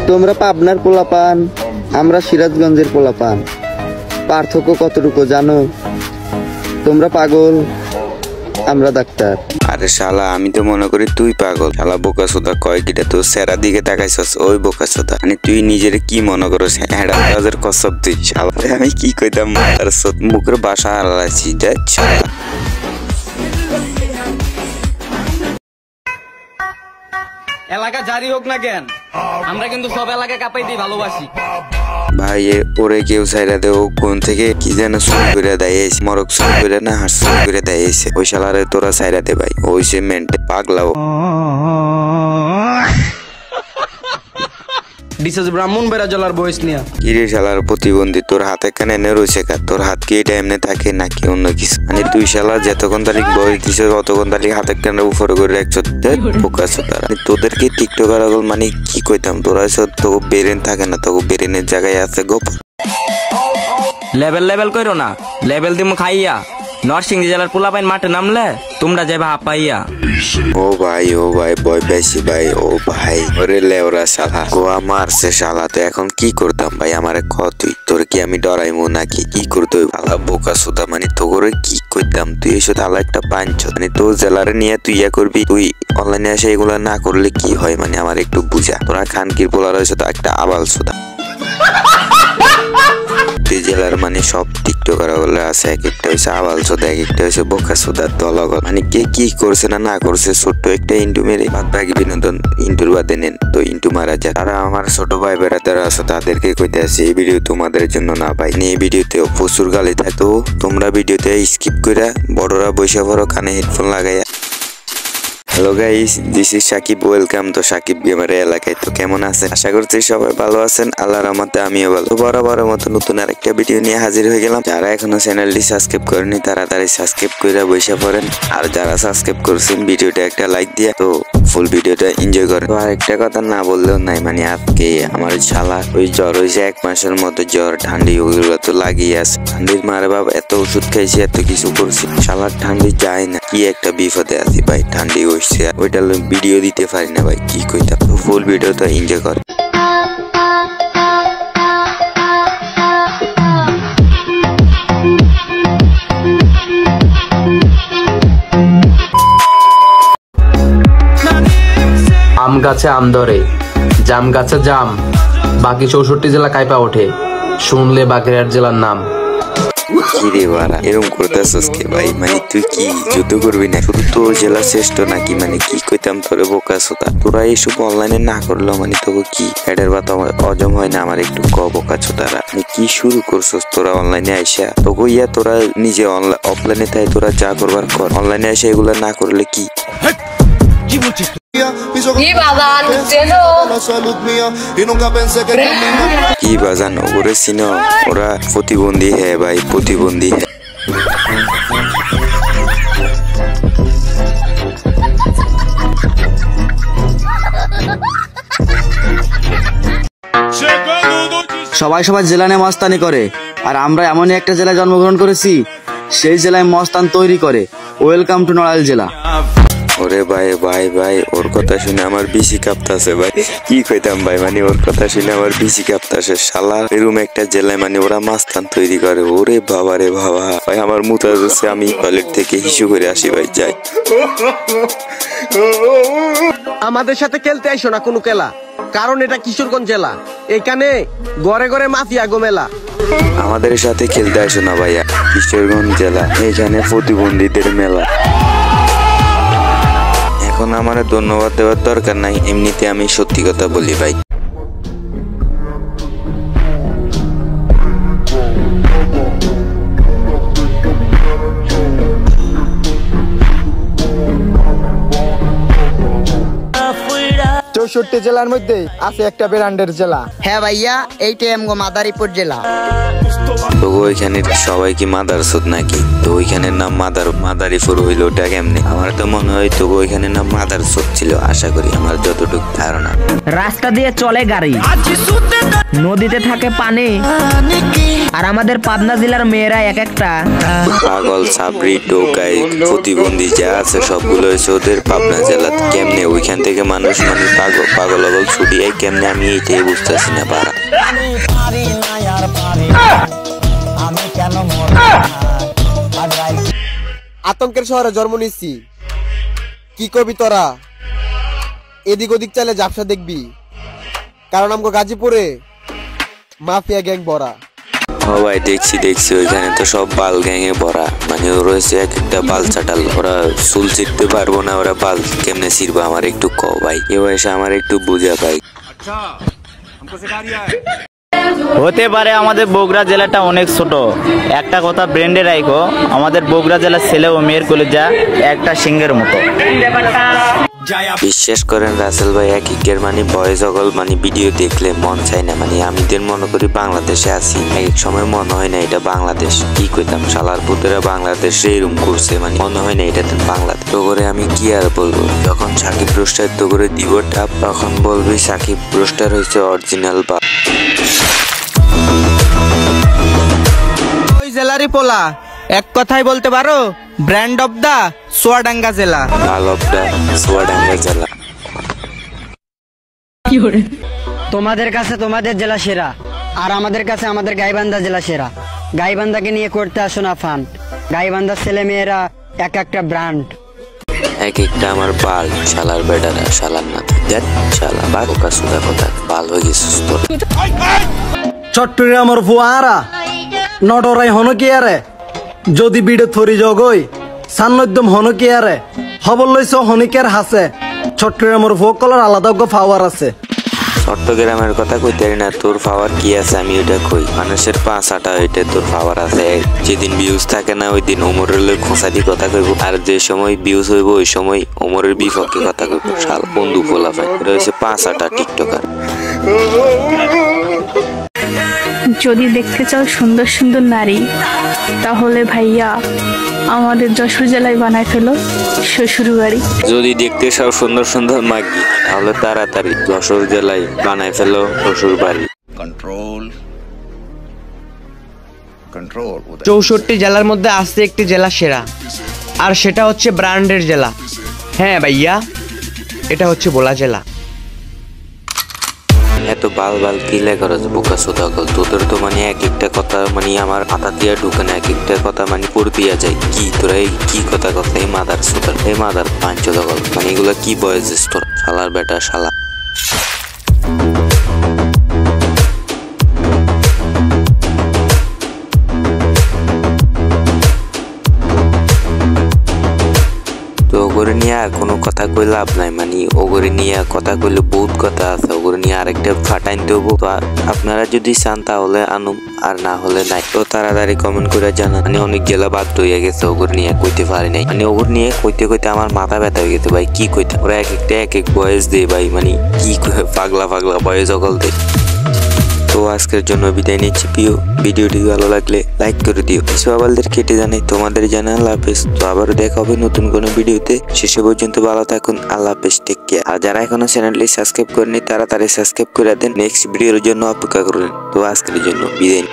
তোমরা পাবনার পোলাপান, আমরা সিরাজগঞ্জের পোলাপান। পার্থক্য কতটুকু জানো? তোমরা পাগল, আমরা ডাক্তার। আরে শালা, আমি তো মনে করি তুই পাগল। শালা বোকাচোদা, কয় কিটা তোর সেরা দিকে তাকাইছস? ওই বোকাচোদা, মানে তুই নিজের কি মনে করস? হেডার কসব তুই শালা। আমি কি কইতাম, মুখের বাসা হারাইছি। এলাকা জারি হোক না কেন, আমরা কিন্তু সব এলাকা কাঁপাইতেই ভালোবাসি। ভাই ওরে কেউ ছাইরা দেও, কোন থেকে কি যেন শুরু করে দেয়, মরক শুরু করে না হাস শুরু করে দেয়। ওই শালারে তোরা ছাইরা দে ভাই, ওই সে মেন্টে পাগলাও। ব্রাহ্মণবাড়িয়া জেলার বয়স নিয়া কিরে শালার প্রতিবন্ধী, তোর হাতে কানে এনে রয়েছে কা? তোর হাত কি এটা এমনি থাকে নাকি অন্য কিছু? মানে তুই শালা যতক্ষণ তারিখ বয়স দিছ ততক্ষণ তারিখ হাতের কানে উপরে করে রাখছ। বোকাছো তারা, তোদেরকে টিকটকার মানে কি কইতাম, তোরা তো বেরেন থাকে না, তো বেরেনের জায়গায় আছে গোপ। লেভেল কইরো না, লেভেল দিমু খাইয়া। নরসিংদী জেলার পোলাপাইন মাঠে নামলে তোমরা যাইবা হাঁপাইয়া। ও ভাই ভয় পাইছি ভাই। ও ভাই, ওরে লেওরা শালা, গোয়া মারছে শালা। তো এখন কি করতাম ভাই? আমারে ক তুই, তোর কি আমি ডরাইমু নাকি? কি করতে ভালা বোকা সুদা, মানে তোরে কি করতাম? তুই এসে তাহলে একটা পাঞ্চ, মানে তোর জেলারে নিয়ে তুই ইয়া করবি। তুই অনলাইনে এসে এগুলা না করলে কি হয়, মানে আমার একটু বুঝা। তোরা খানকির পোলার হয়েছে তো একটা আবাল সুদা। জেলার মানে সব টিকটকার আছে, এক একটা হয়েছে আবাল চোদা, এক একটা হয়েছে বোকা চোদার দলগল। মানে কে কি করছে না করছে, ছোট্ট একটা ইন্টু মেরে বাদ বাকি বিনোদন ইন্টুর বাদে নেন। তো ইন্টু মারা যায়। তারা আমার ছোট ভাই বেড়াতারা আছে, তাদেরকে কইতে আছে এই ভিডিও তোমাদের জন্য না ভাই। এই ভিডিওতে প্রচুর গালি থাকে, তো তোমরা ভিডিওতে স্কিপ করে বড়রা বসে পড়ো কানে হেডফোন লাগাইয়া। Hello guys, this is Sakib, welcome to Sakib gamer এলাকায়। তো কেমন আছেন? আশা করছি সবাই ভালো আছেন, আল্লাহর রহমতে আমিও ভালো। তো বরাবরের মতো নতুন আরেকটা ভিডিও নিয়ে হাজির হয়ে গেলাম। যারা এখনো চ্যানেলটি সাবস্ক্রাইব করেনি তাড়াতাড়ি সাবস্ক্রাইব করে বসে পড়েন, আর যারা সাবস্ক্রাইব করছেন ভিডিওটা একটা লাইক দিয়ে তো ফুল ভিডিওটা এনজয় করেন। তো আরেকটা কথা না বললেও নাই, মানে আজকে আমার শালা ওই জ্বর হয়েছে, 1 মাসের মতো জ্বর ঠান্ডি ওগুলো তো লাগিয়ে আছে। ঠান্ডির মারে বাবা এত ওষুধ খাইছি, এত কিছু করছি, শালার ঠান্ডি যায় না। কি একটা বিপদে আছি ভাই, ঠান্ডি হয়েছে, ওইটা ভিডিও দিতে পারি না ভাই, কি কইতাম। তো ফুল ভিডিওটা এনজয় কর। আম গাছে আম ধরে, জাম গাছে জাম, বাকি 64 জেলা কাইপা ওঠে, শুনলে বাগেরহাট জেলার নাম। কিরে বাড়া এরকম করতেছস কে ভাই? মানে তুই কি যুদ্ধ করবি না? শুধু তো জেলা শ্রেষ্ঠ নাকি? মানে কি কইতাম তোরে বোকাচোদা। তোরা এইসব অনলাইনে না করলেও মানে তোকে কি হেডের বাতা হজম হয় না? আমার একটু ক বোকাচোদারা, মানে কি শুরু করছস তোরা অনলাইনে আইসা? তোকে ইয়া তোরা নিজে অফলাইনে তাই তোরা যা করবার কর, অনলাইনে আইসা এগুলা না করলে কি? কি বাজান ওরে চিনো? ওরা প্রতিবন্ধী হ্যাঁ ভাই, প্রতিবন্ধী হ্যাঁ। সবাই জেলা নিয়ে মস্তানি করে, আর আমরা এমনই একটা জেলায় জন্মগ্রহণ করেছি সেই জেলায় মস্তান তৈরি করে। ওয়েলকাম টু নড়াইল জেলা। ওরে ভাই ওর কথা শুনে আমার বিসি কাঁপতাছে ভাই। কি কইতাম ভাই, মানে ওর কথা শুনে আমার বিসি কাঁপতাছে। শালা এরকম একটা জেলায় মানে ওরা মাস্তান তৈরি করে। ওরে বাবা রে বাবা ভাই, আমার মুতা যাচ্ছে, আমি টয়লেট থেকে হিসু করে আসি ভাই, যাই। আমাদের সাথে খেলতে আইসো না কোনো খেলা, কারণ এটা কিশোরগঞ্জ জেলা, এখানে ঘরে ঘরে মাফিয়া গোমেলা। আমাদের সাথে খেলতে আসো না ভাইয়া, কিশোরগঞ্জ জেলা, এখানে প্রতিবন্ধীদের মেলা। এখন আমার ধন্যবাদ দেওয়ার দরকার নাই, এমনিতে আমি সত্যি কথা বলি ভাই। চৌষট্টি জেলার মধ্যে আছে একটা ব্র্যান্ডের জেলা। হ্যাঁ ভাইয়া, এইটাই আমগো মাদারীপুর জেলা। তো ওইখানে সবাই কি মাদারচোদ নাকি? তো ওইখানের নাম মাদারীপুর হইলো ওটা কেমনে? আমার তো মনে হয় তো ওইখানের নাম মাদারচোদ ছিল, আশা করি, আমার যতটুকু ধারণা। রাস্তা দিয়ে চলে গাড়ি, নদীতে থাকে পানি, আর আমাদের পাবনা জেলার মেয়েরা এক একটা পাগল, সাবরি, টোকাই, প্রতিবন্ধী যা আছে সবগুলো হয়েছে ওদের পাবনা জেলা। কেমনে ওইখান থেকে মানুষ মানে পাগল ছুটি এই কেমনে আমি এইটাই বুঝতেছি না পারা। আতঙ্কের শহরে জন্ম নিচ্ছি, কি করবি তোরা? এদিক ওদিক চাইলে ঝাপসা দেখবি, কারণ আমগো গাজীপুরে মাফিয়া গ্যাং ভরা। ও ভাই দেখছি ওইখানে তো সব বাল গ্যাংয়ে ভরা, মানে রয়েছে এক একটা বাল চাটাল, ওরা চুল চিরতে পারবো না, ওরা বাল কেমনে ছিড়বো আমার একটু ক ভাই, এ বয়সে আমার একটু বুঝা ভাই। হতে পারে আমাদের বগুড়া জেলাটা অনেক ছোট, একটা কথা ব্র্যান্ডে রাখো, আমাদের বগুড়া জেলার ছেলে ও মেয়ের কলেজা একটা সিংহের মতো। বিশ্বাস করেন রাসেল ভাই, এক একের মানে বয়স অগল মানে ভিডিও দেখলে মন চায় না, মানে আমি মনে করি বাংলাদেশে আছি, এক সময় মনে হয় না এটা বাংলাদেশ। কি কইতাম, শালার পুতেরা বাংলাদেশে এরকম করছে, মানে মনে হয় না এটা বাংলাদেশ। তো করে আমি কি আর বলবো, যখন সাকিব রোস্টার তো করে দিব টাপ, তখন বলবি সাকিব রোস্টার হয়েছে অরিজিনাল বা। ওই জেলারই পোলা, এক কথাই বলতে পারো ব্র্যান্ড অফ দা চুয়াডাঙ্গা জেলা। মাল অফ দা চুয়াডাঙ্গা জেলা। তোমাদের কাছে তোমাদের জেলা সেরা, আর আমাদের কাছে আমাদের গাইবান্ধা জেলা সেরা। গাইবান্ধাকে নিয়ে করতে আসো না ফান, গাইবান্ধার ছেলে মেয়েরা এক একটা ব্র্যান্ড। এক একটা আমার বাল, শালার বেটারা, শালার না দেখ শালা বা কোকা সুদা কথা বাল হয়ে গেছিস তোর। চট্টগ্রামের ফুয়ারা নটরাই হনো কি আরে, যদি বিড়ে থরি জগই সান্নদ্যম হনো কি আরে, খবর লইছ হনিকের হাসে। চট্টগ্রামের ফোকলার আলাদা পাওয়ার আছে। চট্টগ্রামের কথা কইতে না, তোর পাওয়ার কি আছে আমি ওইটা কই, মানুষের পাঁচ আটা ওইটা তোর পাওয়ার আছে। যেদিন ভিউজ থাকে না ওই দিন ওমরের লোক খোঁচাদি কথা কইব, আর যে সময় ভিউজ হইব ওই সময় ওমরের বিপক্ষে কথা কইব। শাল বন্ধু ফোলা ভাই রয়েছে পাঁচ আটা টিকটকার। যদি দেখতে চাও সুন্দর সুন্দর নারী, তাহলে ভাইয়া আমাদের যশোর জেলায় বানায় ফেলো শ্বশুর বাড়ি। যদি দেখতে চাও সুন্দর সুন্দর মাগি, তাহলে তাড়াতাড়ি যশোর জেলায় বানায় ফেলো শ্বশুর বাড়ি। 64 জেলার মধ্যে আছে একটি জেলা সেরা, আর সেটা হচ্ছে ব্র্যান্ডের জেলা। হ্যাঁ ভাইয়া, এটা হচ্ছে বোলা জেলা। এত বাল বাল কি লেখা রয়েছে বোকা সোদা গল, তোদের তো মানে এক একটা কথা মানে আমার মাথা দিয়া ঢুকে না, এক একটা কথা মানে পড় দিয়া যায়। কি তোরা এই কি কথা এই মাদার সোদার, এই মাদার পাঁচ গল, মানে এগুলা কি বয়েছিস তোর শালার বেটা শালা। ওগরে নিয়ে কোনো কথা কই লাভ নাই, মানে ওগরে নিয়ে কথা কইলে বহুত কথা আছে, ওগরে নিয়ে আরেকটা ফাটাইন দেবো। তো আপনারা যদি চান তাহলে আনুম, আর না হলে নাই। তো তাড়াতাড়ি কমেন্ট করে জানান, মানে অনেক গেলা বাদ হয়ে গেছে, ওগরে নিয়ে কইতে পারি নাই, মানে ওগর নিয়ে কইতে কইতে আমার মাথা ব্যথা হয়ে গেছে ভাই। কি কইতে ওরা এক একটা এক এক বয়স দেয় ভাই, মানে কি পাগলা পাগলা বয়স অকল দেয়। তো আজকের জন্য বিদায় নিচ্ছি প্রিয়, ভিডিওটি ভালো লাগলে লাইক করে দিও। সবাইদের কেটে জানাই, তোমাদের জানাই আল্লাহ হাফেজ। তো আবারও দেখা হবে নতুন কোনো ভিডিওতে, শেষে পর্যন্ত ভালো থাকুন, আল্লাহ হাফেজ, টেক কেয়ার। আর যারা এখনো চ্যানেলটি সাবস্ক্রাইব করেনি তাড়াতাড়ি সাবস্ক্রাইব করে দেন, নেক্সট ভিডিওর জন্য অপেক্ষা করুন। তো আজকের জন্য বিদায়।